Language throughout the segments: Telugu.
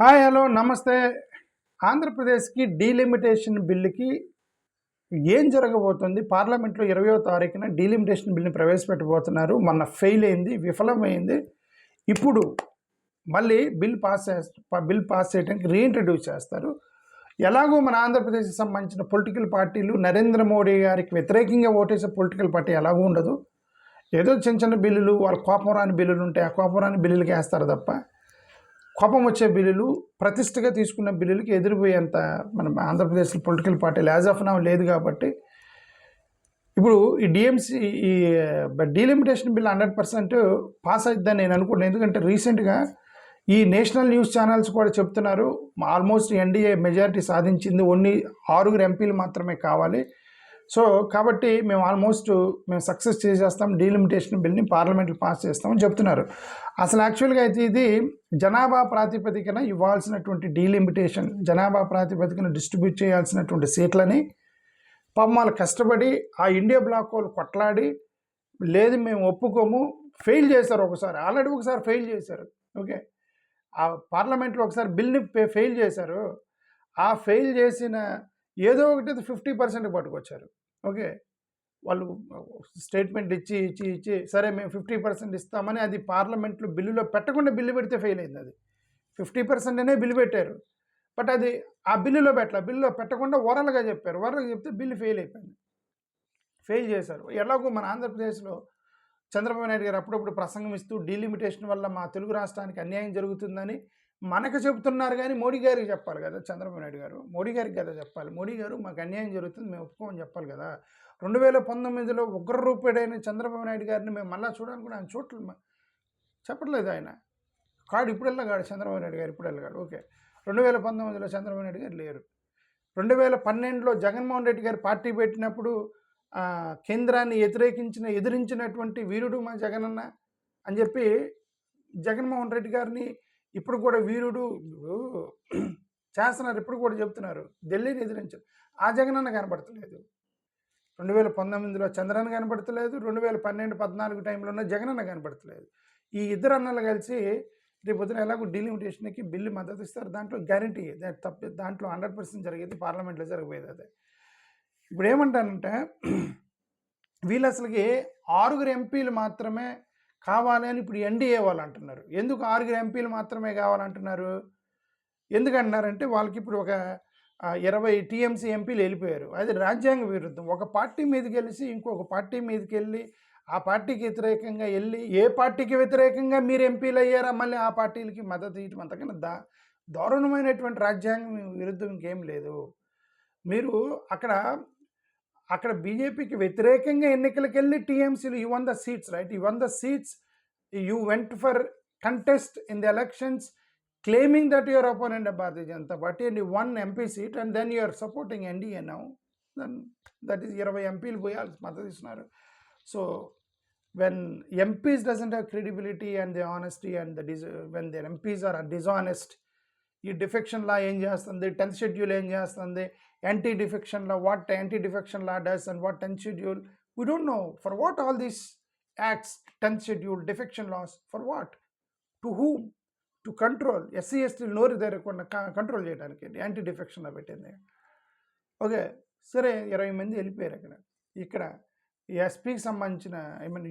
హాయ్ హలో నమస్తే. ఆంధ్రప్రదేశ్కి డీలిమిటేషన్ బిల్లుకి ఏం జరగబోతుంది? పార్లమెంట్లో 20వ తారీఖున డీలిమిటేషన్ బిల్లుని ప్రవేశపెట్టబోతున్నారు. మొన్న ఫెయిల్ అయింది, విఫలమైంది. ఇప్పుడు మళ్ళీ బిల్ పాస్ చేయడానికి రీఇంట్రడ్యూస్ చేస్తారు. ఎలాగో మన ఆంధ్రప్రదేశ్కి సంబంధించిన పొలిటికల్ పార్టీలు నరేంద్ర మోడీ గారికి వ్యతిరేకంగా ఓటేసే పొలిటికల్ పార్టీ ఎలాగో ఉండదు. ఏదో చిన్న చిన్న బిల్లులు, వాళ్ళ కోపం రాని బిల్లులు ఉంటాయి, ఆ కోపం రాని బిల్లులకి వేస్తారు తప్ప కోపం వచ్చే బిల్లులు, ప్రతిష్టగా తీసుకున్న బిల్లులకి ఎదురుపోయేంత మన ఆంధ్రప్రదేశ్లో పొలిటికల్ పార్టీలు యాజ్ ఆఫ్ నౌ లేదు. కాబట్టి ఇప్పుడు ఈ ఈ డీలిమిటేషన్ బిల్ 100% పాస్ అవుతుందని నేను అనుకుంటున్నాను. ఎందుకంటే రీసెంట్గా ఈ నేషనల్ న్యూస్ ఛానల్స్ కూడా చెప్తున్నారు, ఆల్మోస్ట్ ఎన్డీఏ మెజారిటీ సాధించింది, ఓన్లీ 6 ఎంపీలు మాత్రమే కావాలి. సో కాబట్టి మేము సక్సెస్ చేసేస్తాం, డీలిమిటేషన్ బిల్ని పార్లమెంట్లో పాస్ చేస్తామని చెప్తున్నారు. అసలు యాక్చువల్గా అయితే ఇది జనాభా ప్రాతిపదికన ఇవ్వాల్సినటువంటి డీలిమిటేషన్, జనాభా ప్రాతిపదికన డిస్ట్రిబ్యూట్ చేయాల్సినటువంటి సీట్లని పాపం వాళ్ళు కష్టపడి ఆ ఇండియా బ్లాక్ వాళ్ళు కొట్లాడి, లేదు మేము ఒప్పుకోము, ఫెయిల్ చేశారు. ఆల్రెడీ ఒకసారి ఫెయిల్ చేశారు. ఓకే, ఆ పార్లమెంట్లో ఒకసారి బిల్ని ఫెయిల్ చేశారు. ఆ ఫెయిల్ చేసిన ఏదో ఒకటి 50% పట్టుకొచ్చారు. ఓకే, వాళ్ళు స్టేట్మెంట్ ఇచ్చి సరే మేము 50% ఇస్తామని అది పార్లమెంట్లో బిల్లులో పెట్టకుండా బిల్లు పెడితే ఫెయిల్ అయింది. అది 50% అనే బిల్లు పెట్టారు, బట్ అది ఆ బిల్లులో పెట్టకుండా ఓరల్గా చెప్పారు. ఓరల్గా చెప్తే బిల్లు ఫెయిల్ అయిపోయింది, ఫెయిల్ చేశారు. ఎలాగో మన ఆంధ్రప్రదేశ్లో చంద్రబాబు నాయుడు గారు అప్పుడప్పుడు ప్రసంగం ఇస్తూ డీలిమిటేషన్ వల్ల మా తెలుగు రాష్ట్రానికి అన్యాయం జరుగుతుందని మనకు చెబుతున్నారు, కానీ మోడీ గారికి చెప్పాలి కదా. చంద్రబాబు నాయుడు గారు మోడీ గారికి కదా చెప్పాలి. మోడీ గారు మాకు అన్యాయం జరుగుతుంది, మేము ఒప్పుకోమని చెప్పాలి కదా. 2019లో ఉగ్రరూపుడైన చంద్రబాబు నాయుడు గారిని మేము మళ్ళీ చూడాలని కూడా ఆయన చెప్పట్లేదు. ఆయన ఇప్పుడు వెళ్ళగాడు చంద్రబాబు నాయుడు గారు, ఇప్పుడు వెళ్ళగాడు. ఓకే, 2019లో చంద్రబాబు నాయుడు గారు లేరు. 2012లో జగన్మోహన్ రెడ్డి గారు పార్టీ పెట్టినప్పుడు కేంద్రాన్ని ఎదిరించినటువంటి వీరుడు మా జగనన్న అని చెప్పి జగన్మోహన్ రెడ్డి గారిని ఇప్పుడు కూడా వీరుడు చేస్తున్నారు, ఇప్పుడు కూడా చెప్తున్నారు. ఢిల్లీని ఎదిరించారు. ఆ జగనన్న కనపడతలేదు. 2019లో చంద్రన్న కనపడతలేదు, 2012-14 టైంలో ఉన్న జగనన్న కనపడతలేదు. ఈ ఇద్దరు అన్నలు కలిసి రేపు పొద్దున ఎలాగో డీలిమిటేషన్కి బిల్లు మద్దతు ఇస్తారు. దాంట్లో గ్యారంటీ, దాంట్లో 100% జరిగేది, పార్లమెంట్లో జరగబోయేది అదే. ఇప్పుడు ఏమంటానంటే వీళ్ళు అసలుకి 6 ఎంపీలు మాత్రమే కావాలి అని ఇప్పుడు ఎన్డీఏ వాళ్ళు అంటున్నారు. ఎందుకు 6 ఎంపీలు మాత్రమే కావాలంటున్నారు? ఎందుకంటున్నారంటే వాళ్ళకి ఇప్పుడు ఒక 20 టీఎంసీ ఎంపీలు వెళ్ళిపోయారు. అది రాజ్యాంగ విరుద్ధం. ఒక పార్టీ మీదకి గెలిచి ఇంకొక పార్టీ మీదకి వెళ్ళి ఆ పార్టీకి వ్యతిరేకంగా వెళ్ళి ఏ పార్టీకి వ్యతిరేకంగా మీరు ఎంపీలు అయ్యారా మళ్ళీ ఆ పార్టీలకి మద్దతు ఇవ్వడం అంతకన్నా దారుణమైనటువంటి రాజ్యాంగం విరుద్ధం ఇంకేం లేదు. మీరు అక్కడ బీజేపీకి వ్యతిరేకంగా ఎన్నికలకు వెళ్ళి టీఎంసీలు you one the seats, right? You one the seats, you went for contest in the elections claiming that your opponent of Bharatiya Janata Party and you won MP seat and then you are supporting NDA now, then that is 20 MPలు పోయాలి మద్దతు ఇస్తున్నారు. So when MPs doesn't have credibility and the honesty and when their MPs are dishonest, ఈ డిఫెక్షన్ లా ఏం చేస్తుంది, 10th షెడ్యూల్ ఏం చేస్తుంది, anti defection law, what anti defection law does and what 10th schedule, we don't know for what all these acts, 10th schedule, defection laws, for what, to whom, to control SC ఎస్టీలు నోరు తెరకుండా కంట్రోల్ చేయడానికి యాంటీ డిఫెక్షన్లో పెట్టింది. ఓకే, సరే 20 మంది వెళ్ళిపోయారు. ఇక్కడ ఎస్పీకి సంబంధించిన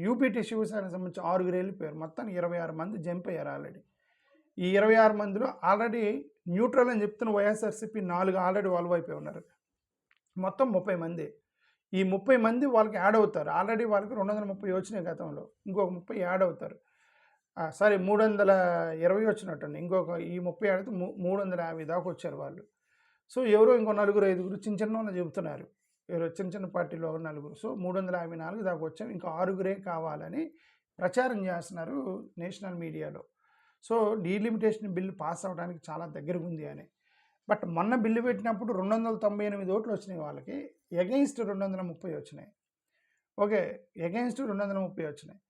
యూపీటీ శివసేనకి సంబంధించిన 6 వెళ్ళిపోయారు. మొత్తానికి 26 మంది జంప్ అయ్యారు ఆల్రెడీ. ఈ 26 మందిలో ఆల్రెడీ న్యూట్రల్ అని చెప్తున్న వైఎస్ఆర్సీపీ 4 ఆల్రెడీ వాల్వ్ అయిపోయి ఉన్నారు. మొత్తం 30 మంది. ఈ 30 మంది వాళ్ళకి యాడ్ అవుతారు. ఆల్రెడీ వాళ్ళకి 230 వచ్చినాయి గతంలో, ఇంకొక 30 యాడ్ అవుతారు. సారీ 320 వచ్చినట్టుంది. ఇంకొక ఈ 30 ఆడితే 350 దాకా వచ్చారు వాళ్ళు. సో ఎవరో ఇంకో 4-5 చిన్న చిన్న వాళ్ళు చెబుతున్నారు, ఎవరో చిన్న పార్టీలో 4. సో 354 దాకా వచ్చాం, ఇంకా 6 కావాలని ప్రచారం చేస్తున్నారు నేషనల్ మీడియాలో. సో డీలిమిటేషన్ బిల్లు పాస్ అవడానికి చాలా దగ్గరగా ఉంది అని. బట్ మొన్న బిల్లు పెట్టినప్పుడు 298 ఓట్లు వచ్చినాయి వాళ్ళకి, ఎగెయిన్స్ట్ 230 వచ్చినాయి. ఓకే, ఎగెయిన్స్ట్ 230 వచ్చినాయి.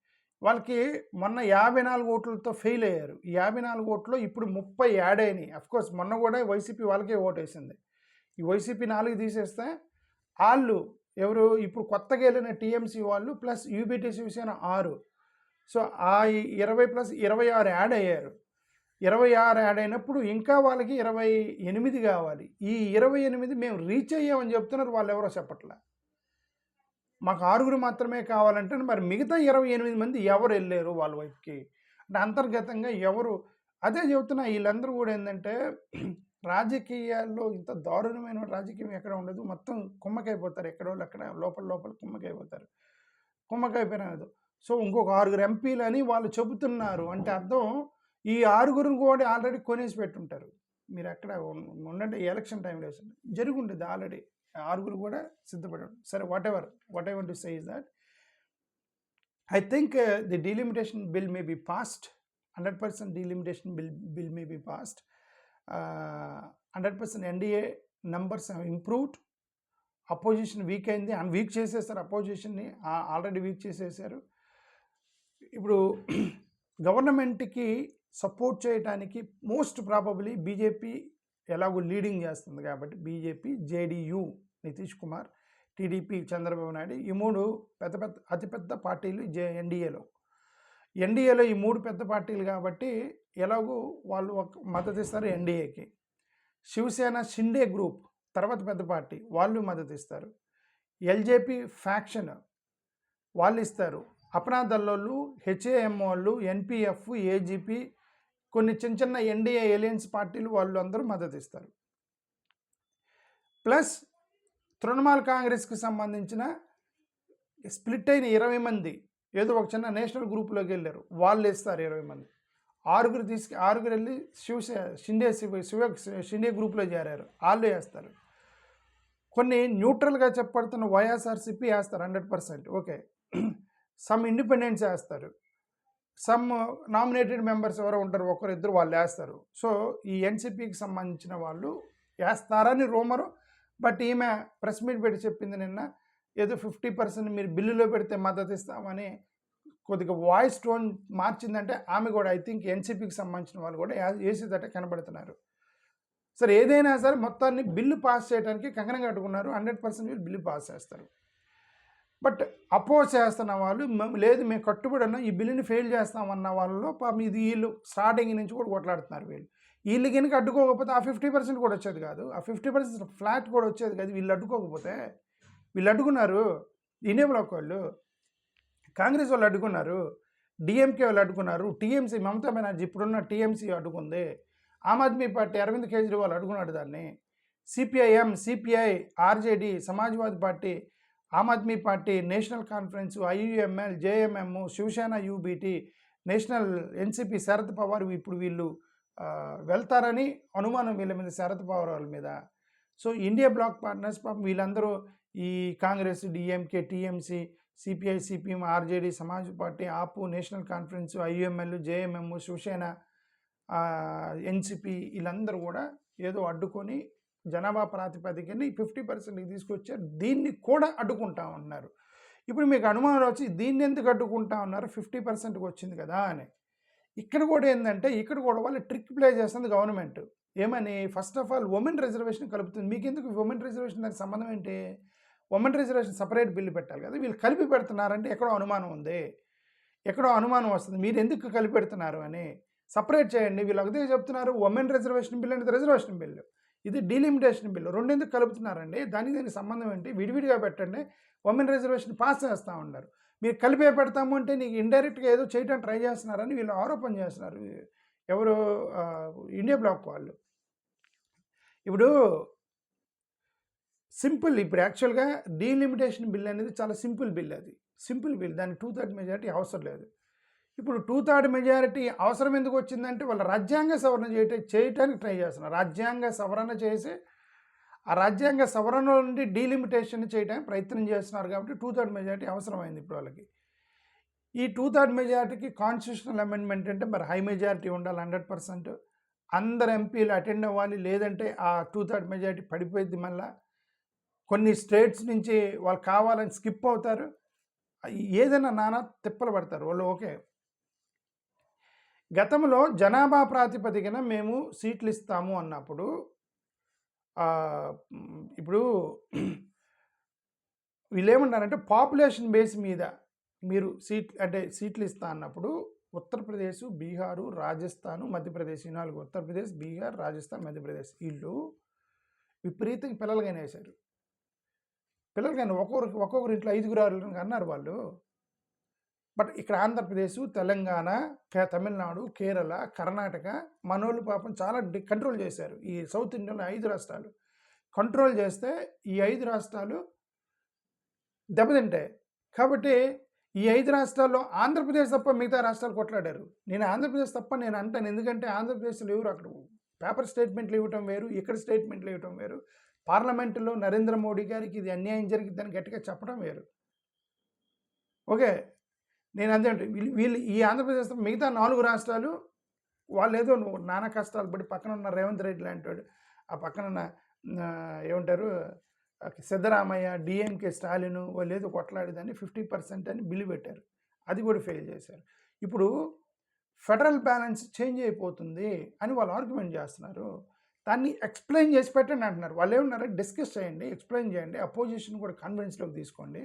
వాళ్ళకి మొన్న 54 ఓట్లతో ఫెయిల్ అయ్యారు. ఈ 54 ఓట్లో ఇప్పుడు 30 యాడ్ అయినాయి. అఫ్కోర్స్ మొన్న కూడా వైసీపీ వాళ్ళకే ఓటేసింది. ఈ వైసీపీ 4 తీసేస్తే వాళ్ళు ఎవరు ఇప్పుడు కొత్తగా వెళ్ళిన టీఎంసీ వాళ్ళు ప్లస్ యూబీటీ శివసేన 6. సో ఆ 20 + 26 యాడ్ అయ్యారు. 26 యాడ్ అయినప్పుడు ఇంకా వాళ్ళకి 28 కావాలి. ఈ 28 మేము రీచ్ అయ్యామని చెప్తున్నారు, వాళ్ళు ఎవరో చెప్పట్లే. మాకు 6 మాత్రమే కావాలంటే మరి మిగతా 28 మంది ఎవరు వెళ్ళారు వాళ్ళ వైపుకి అంటే అంతర్గతంగా ఎవరు? అదే చెబుతున్నా, వీళ్ళందరూ కూడా ఏంటంటే రాజకీయాల్లో ఇంత దారుణమైన రాజకీయం ఎక్కడ ఉండదు, మొత్తం కుమ్మకైపోతారు, ఎక్కడో అక్కడ లోపల కుమ్మకైపోతారు. కుమ్మకైపోయినది. సో ఇంకొక 6 ఎంపీలు అని వాళ్ళు చెబుతున్నారు అంటే అర్థం ఈ 6 కూడా ఆల్రెడీ కొనేసి పెట్టుంటారు. మీరు ఎక్కడ ఉండండి, ఎలక్షన్ టైంలో జరిగి ఉంటుంది ఆల్రెడీ. 6 కూడా సిద్ధపడి ఉంటారు. సరే, what I want to say is that I think the delimitation bill may be passed. 100% delimitation bill may be passed. 100% NDA numbers improved. Opposition week అయింది, వీక్ చేసేసారు, అపోజిషన్ని ఆల్రెడీ వీక్ చేసేసారు. ఇప్పుడు గవర్నమెంట్కి సపోర్ట్ చేయడానికి మోస్ట్ ప్రాబబ్లీ బీజేపీ ఎలాగో లీడింగ్ చేస్తుంది కాబట్టి BJP, JDU Nitish Kumar, TDP Chandrababu Naidu, ఈ 3 అతిపెద్ద పార్టీలు ఎన్డీఏలో ఈ 3 పెద్ద పార్టీలు కాబట్టి ఎలాగో వాళ్ళు మద్దతు ఇస్తారు ఎన్డీఏకి. శివసేన షిండే గ్రూప్ తర్వాత పెద్ద పార్టీ, వాళ్ళు మద్దతు ఇస్తారు. ఎల్జేపీ ఫ్యాక్షన్ వాళ్ళు ఇస్తారు. అప్నా దళోళ్ళు, హెచ్ఏఎం వాళ్ళు, ఎన్పిఎఫ్, ఏజీపీ, కొన్ని చిన్న ఎన్డీఏ ఎలియన్స్ పార్టీలు వాళ్ళు అందరూ మద్దతు ఇస్తారు. ప్లస్ తృణమూల్ కాంగ్రెస్కి సంబంధించిన స్ప్లిట్ అయిన 20 మంది ఏదో ఒక చిన్న నేషనల్ గ్రూప్లోకి వెళ్ళారు, వాళ్ళు ఇస్తారు 20 మంది. 6 వెళ్ళి షిండే గ్రూప్లో చేరారు, వాళ్ళు వేస్తారు. కొన్ని న్యూట్రల్గా చెప్పబడుతున్న వైఎస్ఆర్సీపీ వేస్తారు 100%. ఓకే, సమ్ ఇండిపెండెంట్స్ వేస్తారు, సమ్ నామినేటెడ్ మెంబర్స్ ఎవరో ఉంటారు, ఒకరిద్దరు వాళ్ళు వేస్తారు. సో ఈ ఎన్సీపీకి సంబంధించిన వాళ్ళు వేస్తారని రూమరు. బట్ ఈమె ప్రెస్ మీట్ పెట్టి చెప్పింది నిన్న, ఏదో 50% మీరు బిల్లులో పెడితే మద్దతు ఇస్తామని కొద్దిగా వాయిస్ టోన్ మార్చిందంటే ఆమె కూడా ఐ థింక్ ఎన్సీపీకి సంబంధించిన వాళ్ళు కూడా వేసేదట కనబడుతున్నారు. సరే, ఏదైనా సరే మొత్తాన్ని బిల్లు పాస్ చేయడానికి కంకణం కట్టుకున్నారు. 100% వీళ్ళు బిల్లు పాస్ చేస్తారు. బట్ అపోజ్ చేస్తున్న వాళ్ళు లేదు మేము కట్టుబడి ఉన్నాం, ఈ బిల్లుని ఫెయిల్ చేస్తామన్న వాళ్ళలో పాపం ఇది వీళ్ళు స్టార్టింగ్ నుంచి కూడా కొట్లాడుతున్నారు. వీళ్ళు కనుక అడ్డుకోకపోతే ఆ 50% కూడా వచ్చేది కాదు, ఆ 50% ఫ్లాట్ కూడా వచ్చేది కాదు. వీళ్ళు అడ్డుకోకపోతే, వీళ్ళు అడ్డుకున్నారు, ఇండియా బ్లాక్ వాళ్ళు, కాంగ్రెస్ వాళ్ళు అడ్డుకున్నారు, డిఎంకే వాళ్ళు అడ్డుకున్నారు, టీఎంసీ మమతా బెనర్జీ ఇప్పుడున్న టీఎంసీ అడ్డుకుంది, ఆమ్ ఆద్మీ పార్టీ అరవింద్ కేజ్రీవాల్ అడ్డుకున్నాడు దాన్ని, CPIM, CPI, RJD, Samajwadi party, Aam Aadmi party, National Conference, IUML, JMM, Shiv Sena, UBT, National NCP, Sharad Pawar, ఇప్పుడు వీళ్ళు వెళ్తారని అనుమానం వీళ్ళ మీద, శరద్ పవార్ వాళ్ళ మీద. సో ఇండియా బ్లాక్ పార్ట్నర్స్ పాపం వీళ్ళందరూ ఈ Congress, DMK, TMC, CPI, CPM, RJD, Samaj party, AAP, National Conference, IUML, JMM, Shiv Sena, NCP, వీళ్ళందరూ కూడా ఏదో అడ్డుకొని జనాభా ప్రాతిపదికని 50%కి తీసుకొచ్చారు. దీన్ని కూడా అడ్డుకుంటా ఉన్నారు. ఇప్పుడు మీకు అనుమానం వచ్చి దీన్ని ఎందుకు అడ్డుకుంటా ఉన్నారు, 50%కి వచ్చింది కదా అని. ఇక్కడ కూడా ఏంటంటే ఇక్కడ కూడా వాళ్ళు ట్రిక్ ప్లే చేస్తుంది గవర్నమెంట్. ఏమని, first of all women reservation కలుపుతుంది. మీకు ఎందుకు ఉమెన్ రిజర్వేషన్ దానికి సంబంధం ఏంటి? ఉమెన్ రిజర్వేషన్ సపరేట్ బిల్లు పెట్టాలి కదా, వీళ్ళు కలిపి పెడుతున్నారంటే ఎక్కడో అనుమానం ఉంది, ఎక్కడో అనుమానం వస్తుంది, మీరు ఎందుకు కలిపి పెడుతున్నారు అని. సపరేట్ చేయండి. వీళ్ళు ఒకటే చెప్తున్నారు ఉమెన్ రిజర్వేషన్ బిల్ అనేది రిజర్వేషన్ బిల్లు, ఇది డీలిమిటేషన్ బిల్లు, రెండు ఎందుకు కలుపుతున్నారండి, దానికి సంబంధం ఏంటి, విడివిడిగా పెట్టండి, ఉమెన్ రిజర్వేషన్ పాస్ చేస్తూ ఉన్నారు. మీరు కలిపే పెడతాము అంటే నీకు ఇండైరెక్ట్గా ఏదో చేయడానికి ట్రై చేస్తున్నారని వీళ్ళు ఆరోపణ చేస్తున్నారు. ఎవరు, ఇండియా బ్లాక్ వాళ్ళు. ఇప్పుడు సింపుల్, ఇప్పుడు యాక్చువల్గా డీలిమిటేషన్ బిల్ అనేది చాలా సింపుల్ బిల్, అది సింపుల్ బిల్, దానికి 2/3 మెజారిటీ అవసరం లేదు. ఇప్పుడు 2/3 మెజారిటీ అవసరం ఎందుకు వచ్చిందంటే వాళ్ళ రాజ్యాంగ సవరణ చేయటానికి ట్రై చేస్తున్నారు. రాజ్యాంగ సవరణ చేసి ఆ రాజ్యాంగ సవరణ నుండి డీలిమిటేషన్ చేయడానికి ప్రయత్నం చేస్తున్నారు కాబట్టి 2/3 మెజారిటీ అవసరమైంది ఇప్పుడు వాళ్ళకి. ఈ 2/3 మెజారిటీకి కాన్స్టిట్యూషనల్ అమెండ్మెంట్ అంటే మరి హై మెజారిటీ ఉండాలి, 100%. అందరు ఎంపీలు అటెండ్ అవ్వాలి, లేదంటే ఆ 2/3 మెజారిటీ పడిపోయింది. మళ్ళీ కొన్ని స్టేట్స్ నుంచి వాళ్ళు కావాలని స్కిప్ అవుతారు, ఏదైనా నానా తిప్పలు పడతారు వాళ్ళు. ఓకే, గతంలో జనాభా ప్రాతిపదికన మేము సీట్లు ఇస్తాము అన్నప్పుడు, ఇప్పుడు వీళ్ళు ఏమన్నారంటే పాపులేషన్ బేస్ మీద మీరు సీట్లు ఇస్తా అన్నప్పుడు ఉత్తరప్రదేశ్, బీహారు, రాజస్థాను, మధ్యప్రదేశ్ ఈ 4 ఉత్తరప్రదేశ్, బీహార్, రాజస్థాన్, మధ్యప్రదేశ్ వీళ్ళు విపరీతంగా పిల్లలుగానే వేశారు. పిల్లలుగానే ఒక్కొక్కరి ఇంట్లో 5 అన్నారు వాళ్ళు. బట్ ఇక్కడ ఆంధ్రప్రదేశ్, తెలంగాణ, తమిళనాడు, కేరళ, కర్ణాటక మనోళ్ళు పాపం చాలా కంట్రోల్ చేశారు. ఈ సౌత్ ఇండియాలో 5 రాష్ట్రాలు కంట్రోల్ చేస్తే ఈ 5 రాష్ట్రాలు దెబ్బతింటాయి. కాబట్టి ఈ 5 రాష్ట్రాల్లో ఆంధ్రప్రదేశ్ తప్ప మిగతా రాష్ట్రాలు కొట్లాడారు. నేను ఆంధ్రప్రదేశ్ తప్ప నేను అంటాను, ఎందుకంటే ఆంధ్రప్రదేశ్లో ఎవరు అక్కడ పేపర్ స్టేట్మెంట్లు ఇవ్వటం వేరు, ఇక్కడ స్టేట్మెంట్లు ఇవ్వటం వేరు. పార్లమెంటులో నరేంద్ర మోడీ గారికి ఇది అన్యాయం జరిగిద్దని గట్టిగా చెప్పడం వేరు. ఓకే, నేను అంతే వీళ్ళు ఈ ఆంధ్రప్రదేశ్ మిగతా 4 రాష్ట్రాలు వాళ్ళు ఏదో నానా కష్టాలు పడి పక్కన ఉన్న రేవంత్ రెడ్డి లాంటి ఆ పక్కన ఉన్న ఏమంటారు సిద్ధరామయ్య, డిఎంకే, స్టాలిన్ వాళ్ళు ఏదో కొట్లాడేదాన్ని 50% అని బిల్లు పెట్టారు. అది కూడా ఫెయిల్ చేశారు. ఇప్పుడు ఫెడరల్ బ్యాలెన్స్ చేంజ్ అయిపోతుంది అని వాళ్ళు ఆర్గ్యుమెంట్ చేస్తున్నారు. దాన్ని ఎక్స్ప్లెయిన్ చేసి పెట్టండి అంటున్నారు. వాళ్ళు ఏమన్నారు, డిస్కస్ చేయండి, ఎక్స్ప్లెయిన్ చేయండి, అపోజిషన్ కూడా కాన్ఫిడెన్స్లోకి తీసుకోండి.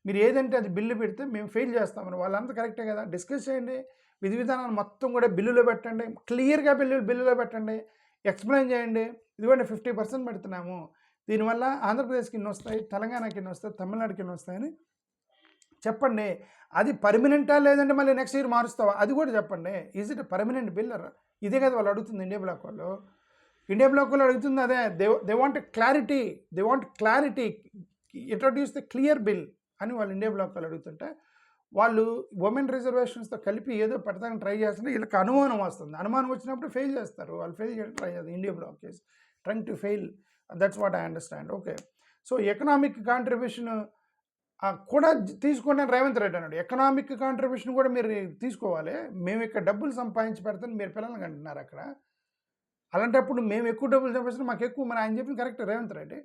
మీరు ఏదంటే అది బిల్లు పెడితే మేము ఫెయిల్ చేస్తామని వాళ్ళంతా కరెక్టే కదా, డిస్కస్ చేయండి, విధి విధానాలు మొత్తం కూడా బిల్లులో పెట్టండి, క్లియర్గా బిల్లులో పెట్టండి, ఎక్స్ప్లెయిన్ చేయండి. ఇదిగోండి 50% పెడుతున్నాము, దీనివల్ల ఆంధ్రప్రదేశ్కి ఇన్ని వస్తాయి, తెలంగాణకి ఇన్ని వస్తాయి, తమిళనాడుకి ఇన్ని వస్తాయని చెప్పండి. అది పర్మనెంటా లేదంటే మళ్ళీ నెక్స్ట్ ఇయర్ మారుస్తావా అది కూడా చెప్పండి. Is it permanent biller? ఇదే కదా వాళ్ళు అడుగుతుంది ఇండియా బ్లాక్ వాళ్ళు. ఇండియా బ్లాక్ వాళ్ళు అడుగుతుంది అదే. They want clarity, introduce the clear bill అని వాళ్ళు ఇండియా బ్లాక్ వాళ్ళు అడుగుతుంటే వాళ్ళు ఉమెన్ రిజర్వేషన్స్తో కలిపి ఏదో పెడతానికి ట్రై చేస్తుంటే వీళ్ళకి అనుమానం వస్తుంది. అనుమానం వచ్చినప్పుడు ఫెయిల్ చేస్తారు. వాళ్ళు ఫెయిల్ చేయడం ట్రై చేస్తారు. India bloc is trying to fail. That's what I understand. Okay, so economic contribution కూడా తీసుకోండి అని రేవంత్ రెడ్డి అన్నాడు. ఎకనామిక్ కాంట్రిబ్యూషన్ కూడా మీరు తీసుకోవాలి, మేము ఇక్కడ డబ్బులు సంపాదించి పెడతాను మీరు పిల్లలకి అంటున్నారు అక్కడ. అలాంటప్పుడు మేము ఎక్కువ డబ్బులు సంపాదించిన మాకు ఎక్కువ మన ఆయన చెప్పింది correct Revanth Reddy.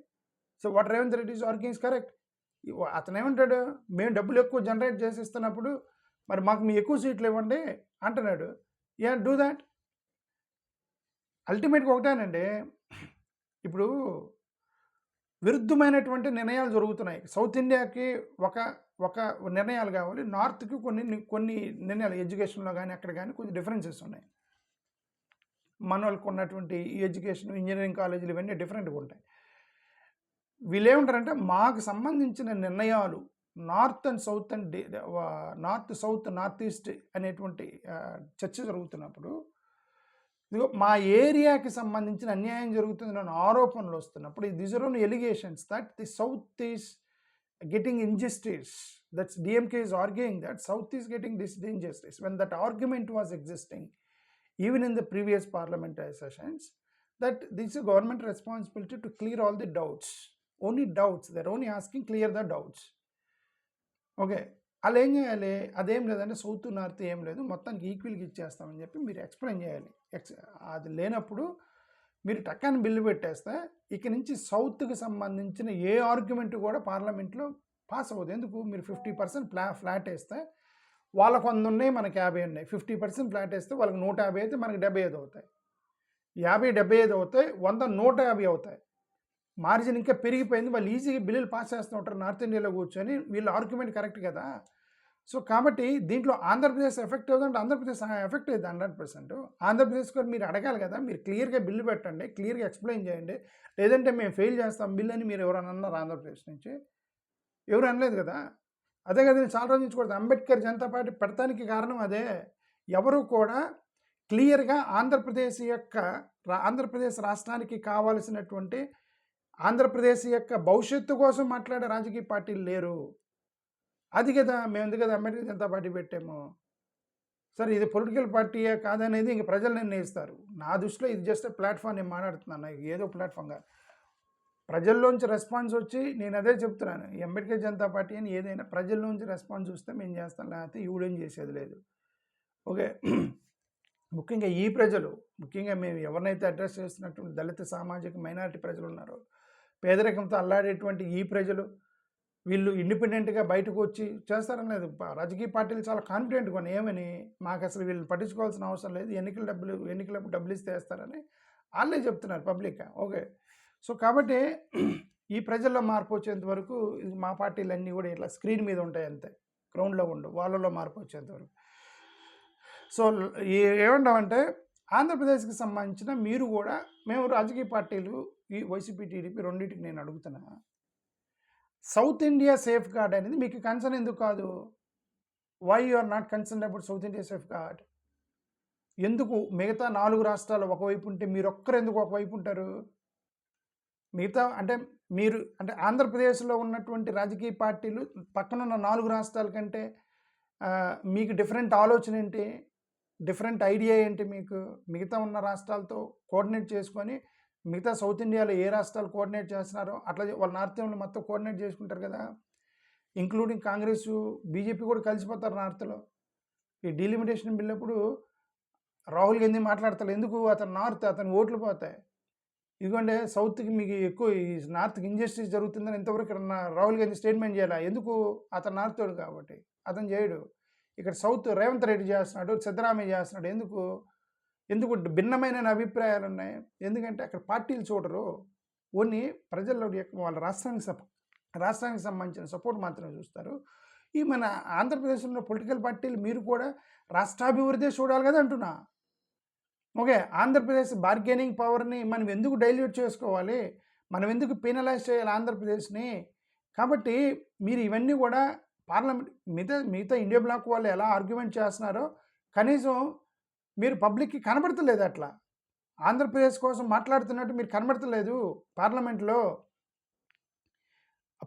So what Revanth Reddy is arguing is correct. అతను ఏమంటాడు, మేము డబ్బులు ఎక్కువ జనరేట్ చేసి ఇస్తున్నప్పుడు మరి మాకు మీ ఎక్కువ సీట్లు ఇవ్వండి అంటున్నాడు. Yeah, do that. అల్టిమేట్గా ఒకటేనండి, ఇప్పుడు విరుద్ధమైనటువంటి నిర్ణయాలు జరుగుతున్నాయి. సౌత్ ఇండియాకి ఒక నిర్ణయాలు కావాలి, నార్త్కి కొన్ని నిర్ణయాలు ఎడ్యుకేషన్లో కానీ అక్కడ కానీ కొంచెం డిఫరెన్సెస్ ఉన్నాయి. మన వాళ్ళకు ఉన్నటువంటి ఈ ఎడ్యుకేషన్, ఇంజనీరింగ్ కాలేజీలు ఇవన్నీ డిఫరెంట్గా ఉంటాయి. వీళ్ళు ఏమంటారంటే మాకు సంబంధించిన నిర్ణయాలు north and south and north south north east అనేటువంటి చర్చ జరుగుతున్నప్పుడు ఇదిగో మా ఏరియాకి సంబంధించిన అన్యాయం జరుగుతుందని ఆరోపణలు వస్తున్నప్పుడు these are own allegations that the south is getting injustice. That's DMK is arguing that south is getting this injustice when that argument was existing even in the previous parliamentary sessions, that this is government responsibility to clear all the doubts. Only doubts, they're only asking clear the doubts. Okay, అలా ఏం చేయాలి, అదేం లేదంటే సౌత్ నార్త్ ఏం లేదు మొత్తానికి ఈక్వల్గా ఇచ్చేస్తామని చెప్పి మీరు ఎక్స్ప్లెయిన్ చేయాలి. అది లేనప్పుడు మీరు టక్కని బిల్లు పెట్టేస్తే ఇక నుంచి సౌత్కి సంబంధించిన ఏ ఆర్గ్యుమెంట్ కూడా పార్లమెంట్లో పాస్ అవ్వదు. ఎందుకు, మీరు 50% ఫ్లాట్ వేస్తే వాళ్ళకు 100 ఉన్నాయి, మనకి 50 ఉన్నాయి. 50% ఫ్లాట్ వేస్తే వాళ్ళకి 150 అయితే మనకి 75 అవుతాయి. 50 75 అవుతాయి, 100 150 అవుతాయి. మార్జిన్ ఇంకా పెరిగిపోయింది. వాళ్ళు ఈజీగా బిల్లులు పాస్ చేస్తూ ఉంటారు నార్త్ ఇండియాలో కూర్చొని. వీళ్ళ ఆర్గ్యుమెంట్ కరెక్ట్ కదా. సో కాబట్టి దీంట్లో ఆంధ్రప్రదేశ్ ఎఫెక్ట్ అవుతుందంటే ఆంధ్రప్రదేశ్ ఎఫెక్ట్ అవుతుంది 100%. ఆంధ్రప్రదేశ్ కూడా మీరు అడగాలి కదా, మీరు క్లియర్గా బిల్లు పెట్టండి, క్లియర్గా ఎక్స్ప్లెయిన్ చేయండి. లేదంటే మేము ఫెయిల్ చేస్తాం బిల్ అని మీరు ఎవరైనా అన్నారు ఆంధ్రప్రదేశ్ నుంచి? ఎవరు అనలేదు కదా. అదే కదా నేను చాలా రోజు నుంచి కూడా అంబేద్కర్ జనతా పార్టీ పెడతానికి కారణం అదే. ఎవరు కూడా క్లియర్గా ఆంధ్రప్రదేశ్ రాష్ట్రానికి కావాల్సినటువంటి ఆంధ్రప్రదేశ్ యొక్క భవిష్యత్తు కోసం మాట్లాడే రాజకీయ పార్టీలు లేరు. అది కదా మేము ఎందుకు కదా అంబేద్కర్ జనతా పార్టీ పెట్టాము. సరే ఇది పొలిటికల్ పార్టీయే కాదనేది ఇంక ప్రజలు నిర్ణయిస్తారు. నా దృష్టిలో ఇది జస్ట్ ప్లాట్ఫామ్, నేను మాట్లాడుతున్నాను ఏదో ప్లాట్ఫామ్గా. ప్రజల్లోంచి రెస్పాన్స్ వచ్చి నేను అదే చెప్తున్నాను, ఈ అంబేద్కర్ జనతా పార్టీ అని ఏదైనా ప్రజల్లోంచి రెస్పాన్స్ వస్తే మేము చేస్తాం, లేకపోతే ఈవిడేం చేసేది లేదు. ఓకే, ముఖ్యంగా ఈ ప్రజలు, ముఖ్యంగా మేము ఎవరినైతే అడ్రస్ చేస్తున్నటువంటి దళిత సామాజిక మైనారిటీ ప్రజలు ఉన్నారో, పేదరికంతో అల్లాడేటువంటి ఈ ప్రజలు, వీళ్ళు ఇండిపెండెంట్గా బయటకు వచ్చి చేస్తారనేది రాజకీయ పార్టీలు చాలా కాన్ఫిడెంట్గా ఉన్నాయి. ఏమని, మాకు అసలు వీళ్ళు పట్టించుకోవాల్సిన అవసరం లేదు, ఎన్నికలకు డబ్బులు ఇస్తే వేస్తారని వాళ్ళే చెప్తున్నారు పబ్లిక్గా. ఓకే, సో కాబట్టి ఈ ప్రజల్లో మార్పు వచ్చేంత వరకు మా పార్టీలన్నీ కూడా ఇట్లా స్క్రీన్ మీద ఉంటాయి అంతే, గ్రౌండ్లో ఉండవు. వాళ్ళలో మార్పు వచ్చేంత వరకు సో ఏమంటామంటే ఆంధ్రప్రదేశ్కి సంబంధించిన మీరు కూడా మేము రాజకీయ పార్టీలు ఈ వైసీపీ టీడీపీ రెండింటికి నేను అడుగుతున్నా, సౌత్ ఇండియా సేఫ్ గార్డ్ అనేది మీకు కన్సర్న్ ఎందుకు కాదు? Why you are not concern about South India safeguard? ఎందుకు మిగతా 4 రాష్ట్రాలు ఒకవైపు ఉంటే మీరు ఒక్కరు ఎందుకు ఒకవైపు ఉంటారు? మిగతా అంటే మీరు అంటే ఆంధ్రప్రదేశ్లో ఉన్నటువంటి రాజకీయ పార్టీలు పక్కనున్న 4 రాష్ట్రాల కంటే మీకు డిఫరెంట్ ఆలోచన ఏంటి, డిఫరెంట్ ఐడియా ఏంటి? మీకు మిగతా ఉన్న రాష్ట్రాలతో కోఆర్డినేట్ చేసుకొని మిగతా సౌత్ ఇండియాలో ఏ రాష్ట్రాలు కోఆర్డినేట్ చేస్తున్నారో అట్లా వాళ్ళ నార్త్ ఇండియాలో మొత్తం కోఆర్డినేట్ చేసుకుంటారు కదా, ఇంక్లూడింగ్ కాంగ్రెస్ బీజేపీ కూడా కలిసిపోతారు నార్త్లో. ఈ డీలిమిటేషన్ బిల్ అప్పుడు రాహుల్ గాంధీ మాట్లాడతారు, ఎందుకు అతను నార్త్, అతని ఓట్లు పోతాయి. ఎందుకంటే సౌత్కి మీకు ఎక్కువ ఈ నార్త్కి ఇంజస్టిస్ జరుగుతుందని ఇంతవరకు రాహుల్ గాంధీ స్టేట్మెంట్ చేయాలి. ఎందుకు? అతను నార్తోడు కాబట్టి అతను చేయడు. ఇక్కడ సౌత్ రేవంత్ రెడ్డి చేస్తున్నాడు, సిద్ధరామయ్య చేస్తున్నాడు. ఎందుకు భిన్నమైన అభిప్రాయాలు ఉన్నాయి? ఎందుకంటే అక్కడ పార్టీలు చూడరు, ఓన్లీ ప్రజల్లో వాళ్ళ రాష్ట్రానికి సంబంధించిన సపోర్ట్ మాత్రమే చూస్తారు. ఈ మన ఆంధ్రప్రదేశ్లో పొలిటికల్ పార్టీలు మీరు కూడా రాష్ట్రాభివృద్ధి చూడాలి కదా అంటున్నా. ఓకే, ఆంధ్రప్రదేశ్ బార్గెనింగ్ పవర్ని మనం ఎందుకు డైల్యూట్ చేసుకోవాలి, మనం ఎందుకు పీనలైజ్ చేయాలి ఆంధ్రప్రదేశ్ని? కాబట్టి మీరు ఇవన్నీ కూడా పార్లమెంట్ మిగతా ఇండియా బ్లాక్ వాళ్ళు ఎలా ఆర్గ్యుమెంట్ చేస్తున్నారో కనీసం మీరు పబ్లిక్కి కనబడతలేదు. అట్లా ఆంధ్రప్రదేశ్ కోసం మాట్లాడుతున్నట్టు మీరు కనబడతలేదు పార్లమెంట్లో.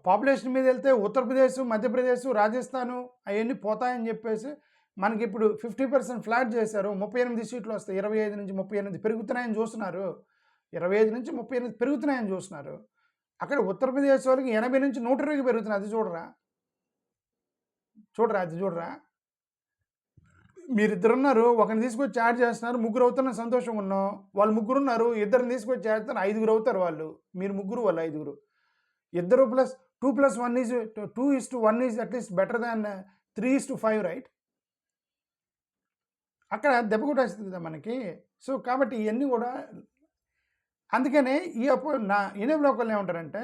పాపులేషన్ మీద వెళ్తే ఉత్తరప్రదేశ్, మధ్యప్రదేశ్, రాజస్థాను అవన్నీ పోతాయని చెప్పేసి మనకి ఇప్పుడు 50% ఫ్లాట్ చేశారు. 38 సీట్లు వస్తాయి. 25 నుంచి 38 పెరుగుతున్నాయని చూస్తున్నారు. 25 నుంచి 38 పెరుగుతున్నాయని చూస్తున్నారు. అక్కడ ఉత్తరప్రదేశ్ వాళ్ళకి 80 నుంచి 120 పెరుగుతున్నాయి. అది చూడరా? అది చూడరా? మీరిద్దరు ఉన్నారు, ఒకరిని తీసుకొచ్చి యాడ్ చేస్తున్నారు, ముగ్గురు అవుతున్న సంతోషంగా ఉన్నాం. వాళ్ళు ముగ్గురు ఉన్నారు, ఇద్దరిని తీసుకొచ్చి చేస్తారు, 5గురు అవుతారు. వాళ్ళు మీరు ముగ్గురు, వాళ్ళు 5గురు. ఇద్దరు plus 2+1 is 2:1 is at least better than 3:5, right? అక్కడ దెబ్బ కొట్టేస్తుంది కదా మనకి. సో కాబట్టి ఇవన్నీ కూడా అందుకనే నా ఎనేబుల్ వాళ్ళు ఏమంటారంటే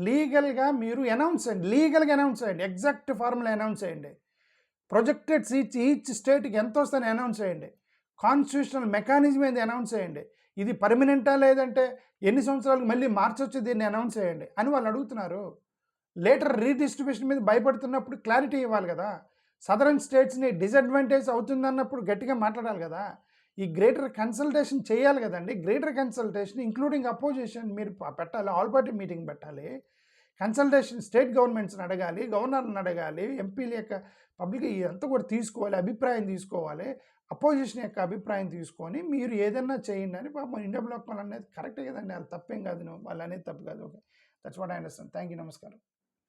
లీగల్గా మీరు అనౌన్స్ చేయండి, ఎగ్జాక్ట్ ఫార్ములా అనౌన్స్ చేయండి, ప్రొజెక్టెడ్ సీట్స్ ఈచ్ స్టేట్కి ఎంత వస్తుందని అనౌన్స్ చేయండి, కాన్స్టిట్యూషనల్ మెకానిజం ఏంది అనౌన్స్ చేయండి, ఇది పర్మనెంటా లేదంటే ఎన్ని సంవత్సరాలకు మళ్ళీ మార్చొచ్చు దీన్ని అనౌన్స్ చేయండి అని వాళ్ళు అడుగుతున్నారు. లేటర్ రీడిస్ట్రిబ్యూషన్ మీద భయపడుతున్నప్పుడు క్లారిటీ ఇవ్వాలి కదా. సదరన్ స్టేట్స్ని డిసడ్వాంటేజ్ అవుతుందన్నప్పుడు గట్టిగా మాట్లాడాలి కదా. ఈ గ్రేటర్ కన్సల్టేషన్ చేయాలి కదండి. గ్రేటర్ కన్సల్టేషన్ ఇంక్లూడింగ్ అపోజిషన్ మీరు పెట్టాలి, ఆల్ పార్టీ మీటింగ్ పెట్టాలి, కన్సల్టేషన్ స్టేట్ గవర్నమెంట్స్ని అడగాలి, గవర్నర్ని అడగాలి, ఎంపీల యొక్క పబ్లిక్ ఇదంతా కూడా తీసుకోవాలి, అభిప్రాయం తీసుకోవాలి, అపోజిషన్ యొక్క అభిప్రాయం తీసుకొని మీరు ఏదన్నా చేయండి అని. పాపం ఇండియా బ్లాక్ వాళ్ళు అనేది కరెక్టే కదండి, వాళ్ళు తప్పేం కాదు, వాళ్ళు అనేది తప్పు కాదు. Okay, that's what I understand. Thank you, నమస్కారం.